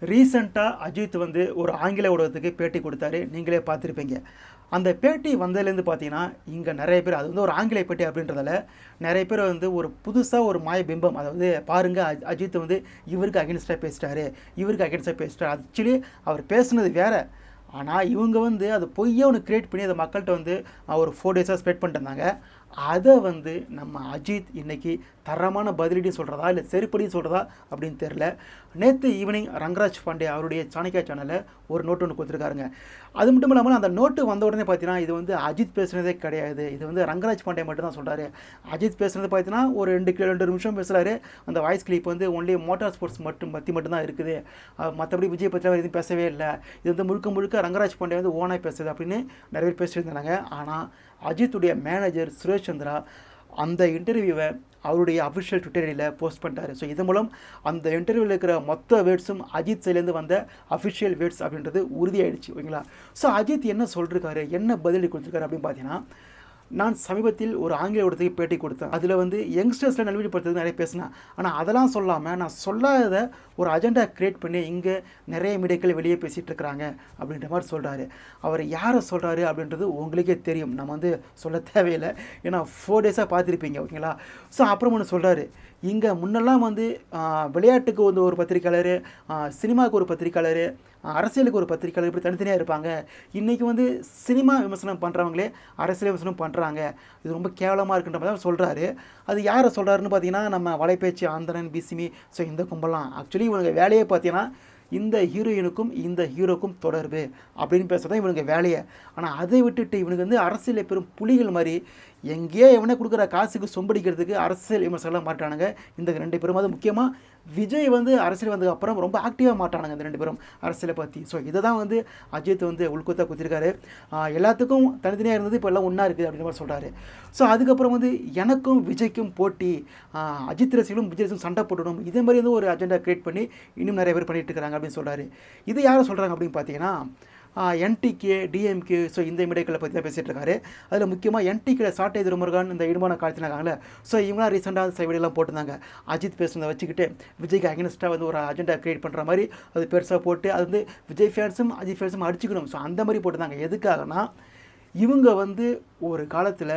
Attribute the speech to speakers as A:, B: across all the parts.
A: ரீசெண்டாக அஜித் வந்து ஒரு ஆங்கில ஊடகத்துக்கு பேட்டி கொடுத்தாரு. நீங்களே பார்த்துருப்பீங்க. அந்த பேட்டி வந்ததுலேருந்து பார்த்தீங்கன்னா, இங்கே நிறைய பேர் அது வந்து ஒரு ஆங்கில பேட்டி அப்படின்றதால, நிறைய பேர் வந்து ஒரு புதுசா ஒரு மாய பிம்பம். அதாவது பாருங்க அஜித் வந்து இவருக்கு அகைன்ஸ்ட்டா பேசிட்டாரு, இவருக்கு அகைன்ஸ்ட்டா பேசிட்டாரு. ஆக்சுவலி அவர் பேசுனது வேற. ஆனா, இவங்க வந்து அது பொய்யா ஒண்ணு கிரியேட் பண்ணி அத மக்கள்ட்ட வந்து ஒரு 4 டேஸா ஸ்ப்ரெட் பண்ணிட்டு இருந்தாங்க. அத வந்து நம்ம அஜித் இன்னைக்கு தரமான பதிலடி சொல்றதா, இல்ல செருப்படி சொல்றதா அப்படின்னு தெரியல. நேத்து ஈவினிங் ரங்கராஜ் பாண்டே அவருடைய சாணக்யா சேனல்ல ஒரு நோட் ஒண்ணு குடுத்திருக்காருங்க. அது மட்டும் இல்லாம அந்த நோட்டு வந்த உடனே பார்த்தீங்கன்னா, இது வந்து அஜித் பேசுனதே கிடையாது. இது வந்து ரங்கராஜ் பாண்டே மட்டும் தான் சொல்றாரு. அஜித் பேசுனது பார்த்தீங்கன்னா, ஒரு 2 நிமிஷம் பேசுறாரு. அந்த வாய்ஸ் கிளிப் வந்து ஒன்லி மோட்டார் ஸ்போர்ட்ஸ் மட்டும் தான் இருக்குது. மத்தபடி விஜய் பத்திலாம் எதுவும் பேசவே இல்ல. இது வந்து முழுக்க முழுக்க ரங்கராஜ் பாண்டே வந்து ஓனா பேசுது அப்படின்னு நிறைய பேர் பேசிட்டு இருந்தாங்க. ஆனா அஜித்துடைய மேனேஜர் சுரேஷ் சந்திரா அந்த இன்டர்வியூவை அவருடைய அஃபிஷியல் ட்விட்டர் ஐடியில் போஸ்ட் பண்ணிட்டாரு. ஸோ இதன் மூலம் அந்த இன்டர்வியூவில் இருக்கிற மொத்த வேர்ட்ஸும் அஜித் சைட்லேருந்து வந்த அஃபிஷியல் வேர்ட்ஸ் அப்படின்றது உறுதியாயிடுச்சு. ஓகேங்களா? ஸோ அஜித் என்ன சொல்லிருக்காரு, என்ன பதிலடி கொடுத்துருக்காரு அப்படின்னு பார்த்தீங்கன்னா, நான் சமீபத்தில் ஒரு ஆங்கில ஊடகத்துக்கு பேட்டி கொடுத்தேன். அதில் வந்து யங்ஸ்டர்ஸில் நல்வழிப்படுத்துறது நிறைய பேசினேன். ஆனால் அதெல்லாம் சொல்லாமல் நான் சொல்லாத ஒரு அஜெண்டா கிரியேட் பண்ணி இங்கே நிறைய மீடியாக்கள் வெளியே பேசிகிட்டு இருக்கிறாங்க அப்படின்ற மாதிரி சொல்கிறாரு. அவர் யாரை சொல்கிறாரு அப்படின்றது உங்களுக்கே தெரியும். நம்ம வந்து சொல்ல தேவையில்லை. ஏன்னா 4 டேஸாக பார்த்துருப்பீங்க. ஓகேங்களா? ஸோ அப்புறம் ஒன்று சொல்கிறாரு, இங்கே முன்னெல்லாம் வந்து விளையாட்டுக்கு வந்து ஒரு பத்திரிக்கையாளர், சினிமாவுக்கு ஒரு பத்திரிக்கையாளர், அரசியலுக்கு ஒரு பத்திரிக்கையாளர் இப்படி தனித்தனியாக இருப்பாங்க. இன்றைக்கி வந்து சினிமா விமர்சனம் பண்ணுறவங்களே அரசியல் விமர்சனம் பண்ணுறாங்க. இது ரொம்ப கேவலமாக இருக்குன்ற மாதிரி தான் சொல்கிறாரு. அது யாரை சொல்கிறாருன்னு பார்த்தீங்கன்னா, நம்ம வலைபேச்சு ஆந்தரன், பிசிமி, ஸோ இந்த கும்பலாம். ஆக்சுவலி இவங்க வேலையே பார்த்தீங்கன்னா, இந்த ஹீரோயினுக்கும் இந்த ஹீரோக்கும் தொடர்பு அப்படின்னு பேசுகிறதான் இவனுங்க வேலையை. ஆனால் அதை விட்டுட்டு இவனுக்கு வந்து அரசியலை பெரும் புலிகள் மாதிரி எங்கேயோ எவனே கொடுக்குற காசுக்கு சொம்படிக்கிறதுக்கு அரசியல் விமர்சனம் மாட்டானுங்க இந்த 2 பேரும். அது முக்கியமாக விஜய் வந்து அரசியல் வந்ததுக்கு அப்புறம் ரொம்ப ஆக்டிவாக மாட்டானுங்க இந்த 2 பேரும் அரசியலை பற்றி. ஸோ இதை தான் வந்து அஜித் வந்து உள்குத்தா குத்திருக்காரு. எல்லாத்துக்கும் தனித்தனியாக இருந்தது இப்போ எல்லாம் ஒன்றா இருக்குது அப்படின்ற மாதிரி சொல்கிறாரு. ஸோ அதுக்கப்புறம் வந்து எனக்கும் விஜய்க்கும் போட்டி, அஜித் ரசிகர்களும் விஜய் ரசிகர்களும் சண்டை போடணும், இதே மாதிரி வந்து ஒரு அஜெண்டா கிரியேட் பண்ணி இன்னும் நிறைய பேர் பண்ணிட்டு இருக்காங்க அப்படின்னு சொல்கிறாரு. இது யாரை சொல்கிறாங்க அப்படின்னு பார்த்தீங்கன்னா, என்டிகே, டிஎம்கே, ஸோ இந்த மீடியாக்களை பற்றி தான் பேசிகிட்டு இருக்காரு. அதில் முக்கியமாக என்டிகே சாட்டை திருமுருகன் இந்த இடுமான காலத்தினாங்களே, ஸோ இவங்களாம் ரீசெண்டாக சைவடியெல்லாம் போட்டிருந்தாங்க. அஜித் பேசுனதை வச்சுக்கிட்டு விஜய்க்கு அகென்ஸ்டாக வந்து ஒரு அஜெண்டா கிரியேட் பண்ணுற மாதிரி அது பெருசாக போட்டு அது வந்து விஜய் ஃபேன்ஸும் அஜித் ஃபேன்ஸும் அடிச்சுக்கணும். ஸோ அந்த மாதிரி போட்டிருந்தாங்க. எதுக்காகனா இவங்க வந்து ஒரு காலத்தில்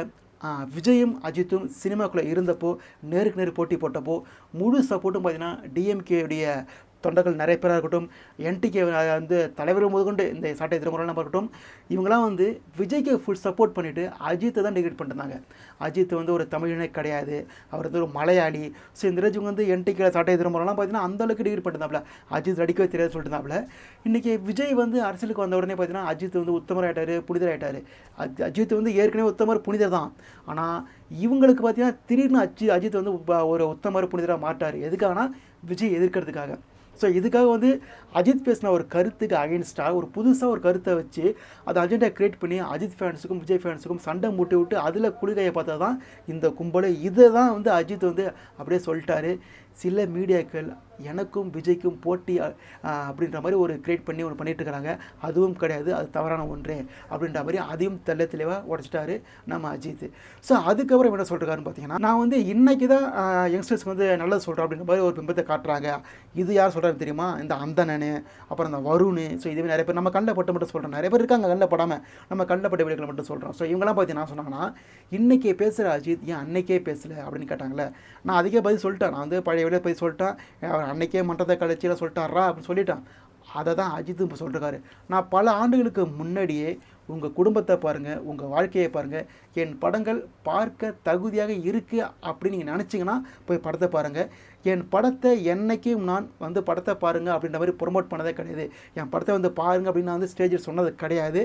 A: விஜயும் அஜித்தும் சினிமாக்குள்ளே இருந்தப்போ நேருக்கு நேர் போட்டி போட்டப்போ முழு சப்போர்ட்டும் பார்த்தீங்கன்னா டிஎம்கேடைய தொண்டர்கள் நிறைய பேராக இருக்கட்டும், என்டிகே வந்து தலைவர் முதற்கொண்டு இந்த சாட்டை திருமுறைலாம் இருக்கட்டும், இவங்களாம் வந்து விஜய்க்கு ஃபுல் சப்போர்ட் பண்ணிவிட்டு அஜித்தை தான் டிகிரேட் பண்ணிருந்தாங்க. அஜித் வந்து ஒரு தமிழனே கிடையாது, அவர் வந்து ஒரு மலையாளி. ஸோ இந்த ரேஜுங்க வந்து என்டிகே சாட்டை திருமுறைலாம் பார்த்தீங்கன்னா அந்தளவுக்கு டிகிரேட் பண்ணிருந்தாப்புல, அஜித் அடிக்கவே தெரியாது சொல்லிட்டுருந்தாப்புல. இன்றைக்கி விஜய் வந்து அரசியலுக்கு வந்த உடனே பார்த்தீங்கன்னா அஜித் வந்து உத்தமர் ஆகிட்டார், புனிதர் ஆகிட்டார். அஜித் வந்து ஏற்கனவே உத்தமர் புனிதர் தான். ஆனால் இவங்களுக்கு பார்த்தீங்கன்னா திடீர்னு அஜித் வந்து ஒரு உத்தமர் புனிதராக மாட்டார். எதுக்காகனா விஜய் எதிர்க்கிறதுக்காக. ஸோ இதுக்காக வந்து அஜித் பேசின ஒரு கருத்துக்கு அகென்ஸ்டாக ஒரு புதுசாக ஒரு கருத்தை வச்சு அதை அஜெண்டா கிரியேட் பண்ணி அஜித் ஃபேன்ஸுக்கும் விஜய் ஃபேன்ஸுக்கும் சண்டை மூட்டி விட்டு அதில் குளிகையை பார்த்தா தான் இந்த கும்பல். இதை தான் வந்து அஜித் வந்து அப்படியே சொல்லிட்டாரு. சில மீடியாக்கள் எனக்கும் விஜய்க்கும் போட்டி அப்படின்ற மாதிரி ஒரு கிரியேட் பண்ணி ஒன்று பண்ணிட்டு இருக்கிறாங்க. அதுவும் கிடையாது, அது தவறான ஒன்றே அப்படின்ற மாதிரி அதையும் தெல்ல தெளிவாக உடச்சிட்டாரு நம்ம அஜித். ஸோ அதுக்கப்புறம் என்ன சொல்கிறாருன்னு பார்த்தீங்கன்னா, நான் வந்து இன்னைக்கு தான் யங்ஸ்டர்ஸ்க்கு வந்து நல்லது சொல்கிறேன் அப்படின்ற மாதிரி ஒரு பிம்பத்தை காட்டுறாங்க. இது யார் சொல்கிறாரு தெரியுமா? இந்த அந்தனன், அப்புறம் இந்த வருண். ஸோ இதுவே நிறைய பேர் நம்ம கண்ணில் பட்டு மட்டும் சொல்கிறோம். நிறைய பேர் இருக்காங்க கண்ணில் படாமல், நம்ம கண்ணில் பட்ட விலைகளை மட்டும் சொல்கிறோம். ஸோ இவங்கெல்லாம் பார்த்தீங்கன்னா சொன்னாங்கன்னா, இன்றைக்கே பேசுகிற அஜித் ஏன் அன்னைக்கே பேசலை அப்படின்னு கேட்டாங்களே. நான் அதுக்கே பதில் சொல்லிட்டேன். நான் வந்து பழைய வெளியே போய் சொல்லிட்டேன், அவர் அன்னைக்கே மன்றத்தை கழிச்சியில் சொல்லிட்டாரா அப்படின்னு சொல்லிட்டான். அதை தான் அஜித் இப்போ சொல்லிருக்காரு. நான் பல ஆண்டுகளுக்கு முன்னாடியே உங்கள் குடும்பத்தை பாருங்கள், உங்கள் வாழ்க்கையை பாருங்கள், என் படங்கள் பார்க்க தகுதியாக இருக்குது அப்படின்னு நீங்கள் நினச்சிங்கன்னா போய் படத்தை பாருங்கள். என் படத்தை என்றைக்கும் நான் வந்து படத்தை பாருங்கள் அப்படின்ற மாதிரி ப்ரொமோட் பண்ணதே கிடையாது. என் படத்தை வந்து பாருங்கள் அப்படின்னு நான் வந்து ஸ்டேஜில் சொன்னது கிடையாது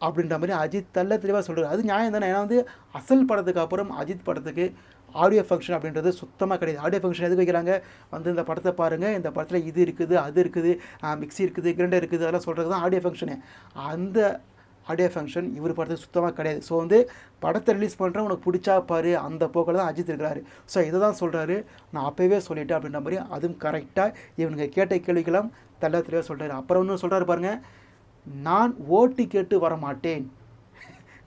A: அப்படின்ற மாதிரி அஜித் தெல்ல தெளிவாக சொல்கிறார். அது நியாயம் தானே. ஏன்னா வந்து அசல் படத்துக்கு அப்புறம் அஜித் படத்துக்கு ஆடியோ ஃபங்க்ஷன் அப்படின்றது சுத்தமாக கிடையாது. ஆடியோ ஃபங்க்ஷன் எதுக்கு வைக்கிறாங்க? வந்து இந்த படத்தை பாருங்கள், இந்த படத்தில் இது இருக்குது, அது இருக்குது, மிக்ஸி இருக்குது, கிரைண்டர் இருக்குது, அதெல்லாம் சொல்கிறது தான் ஆடியோ ஃபங்க்ஷனு. அந்த ஆடியோ ஃபங்க்ஷன் இவர் படத்துக்கு சுத்தமாக கிடையாது. ஸோ வந்து படத்தை ரிலீஸ் பண்ணுறேன், உனக்கு பிடிச்சா பாரு, அந்த போக்கில் தான் அஜித் இருக்கிறாரு. ஸோ இதை தான் சொல்கிறாரு. நான் அப்போவே சொல்லிட்டேன் அப்படின்ற மாதிரி அதுவும் கரெக்டாக இவனுங்க கேட்ட கேள்விக்கெல்லாம் தெல்ல தெளிவாக சொல்கிறாரு. அப்புறம் இன்னும் சொல்கிறாரு பாருங்கள், நான் ஓட்டு கேட்டு வரமாட்டேன்.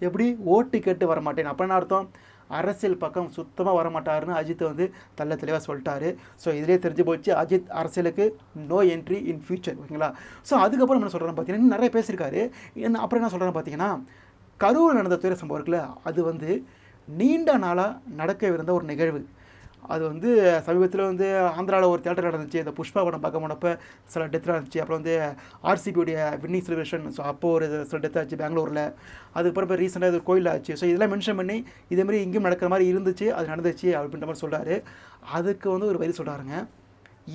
A: எப்படி ஓட்டு கேட்டு வரமாட்டேன்? அப்போ என்ன அர்த்தம்? அரசியல் பக்கம் சுத்தமாக வரமாட்டாருன்னு அஜித் வந்து தெளிவாக சொல்லிட்டாரு. ஸோ இதிலே தெரிஞ்சு போச்சு அஜித் அரசியலுக்கு நோ என்ட்ரி இன் ஃபியூச்சர், ஓகேங்களா. ஸோ அதுக்கப்புறம் என்ன சொல்கிறேன்னு பார்த்தீங்கன்னா நிறைய பேசியிருக்காரு. அப்புறம் என்ன சொல்கிறேன்னு பார்த்தீங்கன்னா, கரூரில் நடந்த துயர சம்பவம் இருக்குல்ல, அது வந்து நீண்ட நாளாக நடக்கவிருந்த ஒரு நிகழ்வு. அது வந்து சமீபத்தில் வந்து ஆந்திராவில் ஒரு தியேட்டர் நடந்துச்சு. இந்த புஷ்பா படம் பார்க்க போனப்போ சில டெத் நடந்துச்சு. அப்புறம் வந்து ஆர்சிபியுடைய வின்னிங் செலிப்ரேஷன், ஸோ அப்போ ஒரு சில டெத் ஆச்சு பெங்களூரில். அதுக்கப்புறம் இப்போ ரீசெண்டாக இது ஒரு கோயில் ஆச்சு. ஸோ இதெல்லாம் மென்ஷன் பண்ணி இதேமாதிரி இங்கேயும் நடக்கிற மாதிரி இருந்துச்சு, அது நடந்துச்சு அப்படின்ற மாதிரி சொல்கிறாரு. அதுக்கு வந்து ஒரு வரி சொல்கிறாருங்க,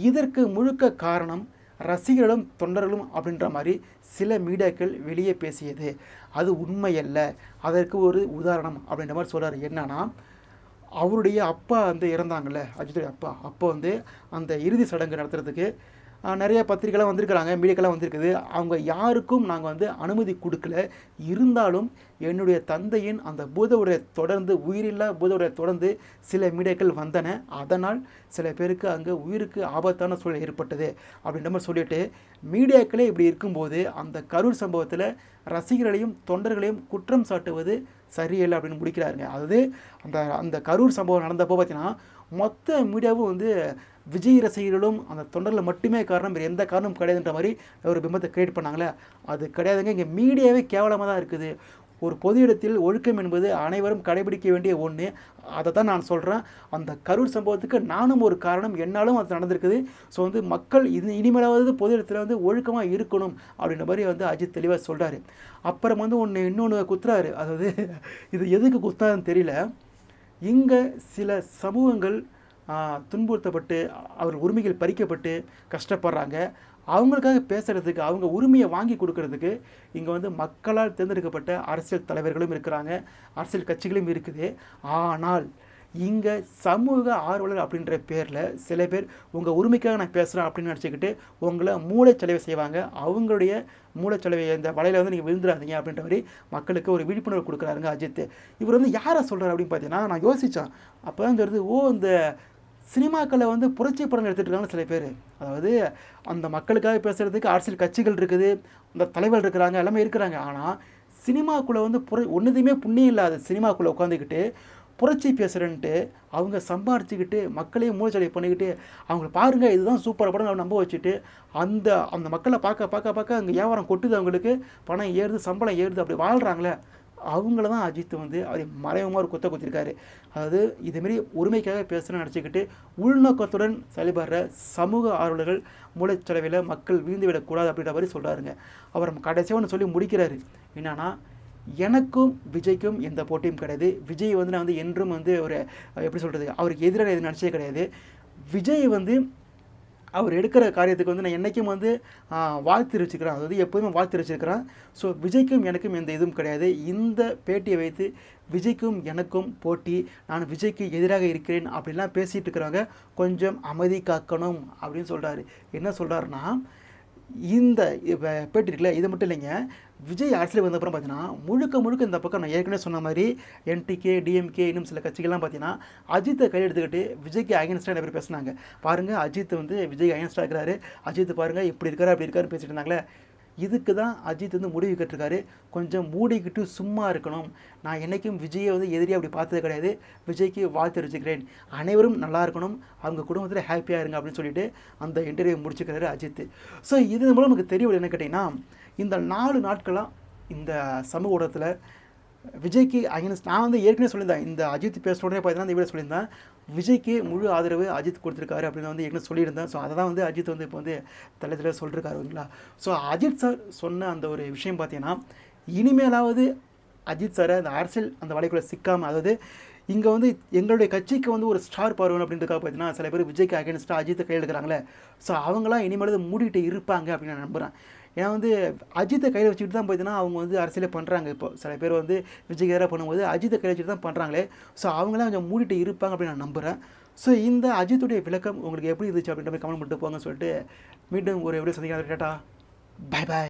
A: இதற்கு முழுக்க காரணம் ரசிகர்களும் தொண்டர்களும் அப்படின்ற மாதிரி சில மீடியாக்கள் வெளியே பேசியது. அது உண்மையல்ல, அதற்கு ஒரு உதாரணம் அப்படின்ற மாதிரி சொல்கிறாரு. என்னன்னா, அவருடைய அப்பா வந்து இறந்தாங்கல்ல, அஜித்துடைய அப்பா. அப்போ வந்து அந்த இறுதி சடங்கு நடத்துறதுக்கு நிறைய பத்திரிக்கைலாம் வந்திருக்கிறாங்க, மீடியாக்கெல்லாம் வந்திருக்குது. அவங்க யாருக்கும் நாங்கள் வந்து அனுமதி கொடுக்கல. இருந்தாலும் என்னுடைய தந்தையின் அந்த பூதவுடைய தொடர்ந்து, உயிரில்லா பூதவுடைய தொடர்ந்து சில மீடியாக்கள் வந்தன. அதனால் சில பேருக்கு அங்கே உயிருக்கு ஆபத்தான சூழல் ஏற்பட்டது அப்படின்ற மாதிரி சொல்லிட்டு, மீடியாக்களே இப்படி இருக்கும்போது அந்த கரூர் சம்பவத்தில் ரசிகர்களையும் தொண்டர்களையும் குற்றம் சாட்டுவது சரியில்லை அப்படின்னு முடிக்கிறாருங்க. அதாவது அந்த அந்த கரூர் சம்பவம் நடந்தப்போ பார்த்தீங்கன்னா மொத்த மீடியாவும் வந்து விஜய் ரசிகர்களும் அந்த தொண்டர்கள் மட்டுமே காரணம், வேறு எந்த காரணமும் கிடையாதுன்ற மாதிரி ஒரு பிம்பத்தை கிரியேட் பண்ணாங்களே, அது கிடையாதுங்க. இங்கே மீடியாவே கேவலமாக தான் இருக்குது. ஒரு பொது இடத்தில் ஒழுக்கம் என்பது அனைவரும் கடைபிடிக்க வேண்டிய ஒன்று. அதை தான் நான் சொல்கிறேன். அந்த கரூர் சம்பவத்துக்கு நானும் ஒரு காரணம், என்னாலும் அது நடந்திருக்குது. ஸோ வந்து மக்கள் இனிமேலாவது பொது இடத்துல வந்து ஒழுக்கமாக இருக்கணும் அப்படின்ற மாதிரி வந்து அஜித் தெளிவாக சொல்கிறாரு. அப்புறம் வந்து இன்னொன்று குத்துறாரு. அதாவது இது எதுக்கு குத்துறாருன்னு தெரியல. இங்கே சில சமூகங்கள் துன்புறுத்தப்பட்டு அவர் உரிமைகள் பறிக்கப்பட்டு கஷ்டப்படுறாங்க. அவங்களுக்காக பேசுகிறதுக்கு, அவங்க உரிமையை வாங்கி கொடுக்கறதுக்கு இங்கே வந்து மக்களால் தேர்ந்தெடுக்கப்பட்ட அரசியல் தலைவர்களும் இருக்கிறாங்க, அரசியல் கட்சிகளும் இருக்குது. ஆனால் இங்கே சமூக ஆர்வலர் அப்படின்ற பேரில் சில பேர் உங்கள் உரிமைக்காக நான் பேசுகிறேன் அப்படின்னு நினச்சிக்கிட்டு உங்களை மூளைச்சலவை செய்வாங்க. அவங்களுடைய மூளைச்சலவை இந்த வலையில் வந்து நீங்கள் விழுந்துடாதீங்க அப்படின்ற மாதிரி மக்களுக்கு ஒரு விழிப்புணர்வு கொடுக்குறாருங்க அஜித். இவர் வந்து யாரை சொல்கிறார் அப்படின்னு பார்த்தீங்கன்னா, நான் யோசித்தேன். அப்போ தான் தெரியுது, இந்த சினிமாக்களில் வந்து புரட்சி படங்கள் எடுத்துகிட்டு இருக்காங்க சில பேர். அதாவது அந்த மக்களுக்காக பேசுகிறதுக்கு அரசியல் கட்சிகள் இருக்குது, அந்த தலைவர் இருக்கிறாங்க, எல்லாமே இருக்கிறாங்க. ஆனால் சினிமாக்குள்ளே வந்து ஒன்றுதையுமே புண்ணியம் இல்லாத சினிமாக்குள்ளே உட்காந்துக்கிட்டு புரட்சி பேசுகிறேன்ட்டு அவங்க சம்பாரிச்சுக்கிட்டு மக்களையும் மூளைச்சலவை பண்ணிக்கிட்டு அவங்கள பாருங்கள் இதுதான் சூப்பர் படம் நம்ப வச்சுட்டு அந்த அந்த மக்களை பார்க்க அங்கே வியாபாரம் கொட்டுது, அவங்களுக்கு பணம் ஏறுது, சம்பளம் ஏறுது, அப்படி வாழ்கிறாங்களே அவங்கள தான் அஜித் வந்து அதை மறைமுகமாக ஒரு குத்திருக்காரு. அதாவது இதுமாரி உரிமைக்காக பேசுகிறேன்னு நினச்சிக்கிட்டு உள்நோக்கத்துடன் செயல்படுற சமூக ஆர்வலர்கள் மூளைச்சலவையில் மக்கள் வீழ்ந்து விடக்கூடாது அப்படின்ற மாதிரி சொல்கிறாருங்க. அவர் கடைசியாக ஒன்று சொல்லி முடிக்கிறாரு. என்னன்னா, எனக்கும் விஜய்க்கும் எந்த போட்டியும் கிடையாது. விஜய் வந்து நான் வந்து என்றும் வந்து ஒரு எப்படி சொல்கிறது, அவருக்கு எதிராக எதுவும் நினச்சதே கிடையாது. விஜய் வந்து அவர் எடுக்கிற காரியத்துக்கு வந்து நான் என்றைக்கும் வந்து வாழ்த்து தெரிவிச்சுக்கிறேன், அதாவது எப்போதுமே வாழ்த்து தெரிவிச்சிருக்கிறேன். ஸோ விஜய்க்கும் எனக்கும் எந்த இதுவும் கிடையாது. இந்த பேட்டியை வைத்து விஜய்க்கும் எனக்கும் போட்டி, நான் விஜய்க்கு எதிராக இருக்கிறேன் அப்படின்லாம் பேசிகிட்டு இருக்கிறவங்க கொஞ்சம் அமைதி காக்கணும் அப்படின்னு சொல்கிறாரு. என்ன சொல்கிறாருன்னா, இந்த பேட்டி இருக்குல்ல, இது மட்டும் இல்லைங்க, விஜய் அரசியல் வந்தப்புறம் பார்த்தீங்கன்னா முழுக்க இந்த பக்கம் நான் ஏற்கனவே சொன்ன மாதிரி என்டிகே, டிஎம்கே, இன்னும் சில கட்சிகள்லாம் பார்த்தீங்கன்னா அஜித்தை கையில் எடுத்துக்கிட்டு விஜய்க்கு அகைன்ஸ்டாக நிறைய பேர் பேசினாங்க. பாருங்கள், அஜித் வந்து விஜய் அகைன்ஸ்டாக இருக்கிறாரு, அஜித் பாருங்கள் இப்படி இருக்காரு அப்படி இருக்காருன்னு பேசிட்டு இருந்தாங்களே. இதுக்கு தான் அஜித் வந்து முடிவு கட்டிருக்காரு, கொஞ்சம் மூடிக்கிட்டு சும்மா இருக்கணும், நான் என்றைக்கும் விஜயை வந்து எதிரியாக அப்படி பார்த்தது கிடையாது, விஜய்க்கு வாழ்த்து தெரிவிச்சுக்கிறேன், அனைவரும் நல்லா இருக்கணும், அவங்க குடும்பத்தில் ஹாப்பியாக இருங்க அப்படின்னு சொல்லிட்டு அந்த இன்டர்வியூ முடிச்சுக்கிறாரு அஜித். ஸோ இது மூலம் நமக்கு தெரியவில்லை என்ன கேட்டிங்கன்னா, இந்த 4 நாட்களாக இந்த சமூக ஊடகத்தில் விஜய்க்கு அகைன்ஸ்ட் நான் வந்து ஏற்கனவே சொல்லியிருந்தேன், இந்த அஜித் பேசுகிற உடனே பார்த்தீங்கன்னா இந்த வீடியோ சொல்லியிருந்தேன், விஜய்க்கு முழு ஆதரவு அஜித் கொடுத்துருக்காரு அப்படின்னு வந்து ஏற்கனவே சொல்லியிருந்தேன். ஸோ அதை தான் வந்து அஜித் வந்து இப்போ வந்து தலையில் சொல்லியிருக்காருங்களா. ஸோ அஜித் சார் சொன்ன அந்த ஒரு விஷயம் பார்த்தீங்கன்னா, இனிமேலாவது அஜித் சாரை அந்த அரசியல் அந்த வலைக்குள்ளே சிக்காமல், அதாவது இங்கே வந்து எங்களுடைய கட்சிக்கு வந்து ஒரு ஸ்டார் பார்வன் அப்படின்றதுக்காக பார்த்தீங்கன்னா சில பேர் விஜய்க்கு அகைன்ஸ்டாக அஜித்தை கையில் எடுக்கிறாங்களே, ஸோ அவங்களாம் இனிமேல் மூடிட்டு இருப்பாங்க அப்படின்னு நான் நம்புகிறேன். ஏன்னா வந்து அஜித்தை கையில் வச்சுட்டு தான் பார்த்தீங்கன்னா அவங்க வந்து அரசியலே பண்ணுறாங்க. இப்போ சில பேர் வந்து விஜய்க்கு எதிராக பண்ணும்போது அஜித்தை கையில் வச்சுட்டு தான் பண்ணுறாங்களே, ஸோ அவங்களாம் கொஞ்சம் மூடிட்டு இருப்பாங்க அப்படின்னு நான் நம்புகிறேன். ஸோ இந்த அஜித்துடைய விளக்கம் உங்களுக்கு எப்படி இருந்துச்சு அப்படின்ற மாதிரி கமெண்ட் பண்ணிட்டு போங்கன்னு சொல்லிட்டு மீண்டும் ஒரு எப்படி சந்திக்கலாம். Tata, bye bye.